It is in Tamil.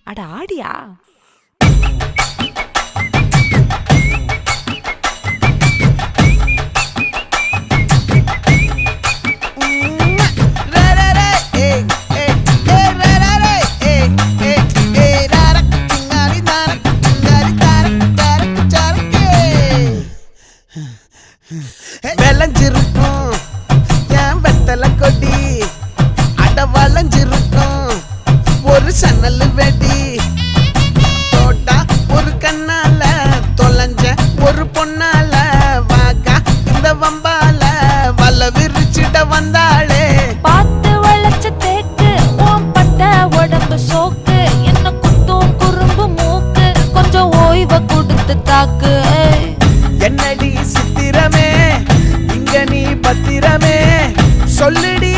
அட ஆடியா? விளைஞ்சிருக்கும் என் வெத்தல கொடி, அட வளைஞ்சிருக்கும் ஒரு சன்னல் வெடி. தோட்டா ஒரு கண்ணால தொலைஞ்ச ஒரு பொண்ணால வாக்கா இந்த வம்பால வல விரிச்சிட வந்தாளே. பார்த்து வளைச்ச தேக்கு ஓம் பட்ட உடம்பு சோக்கு, என்ன குத்தும் குறும்பு மூக்கு, கொஞ்சம் ஓய்வை கொடுத்து தாக்கு. என்னடி சித்திரமே இங்க நீ பத்திரமே சொல்லுடி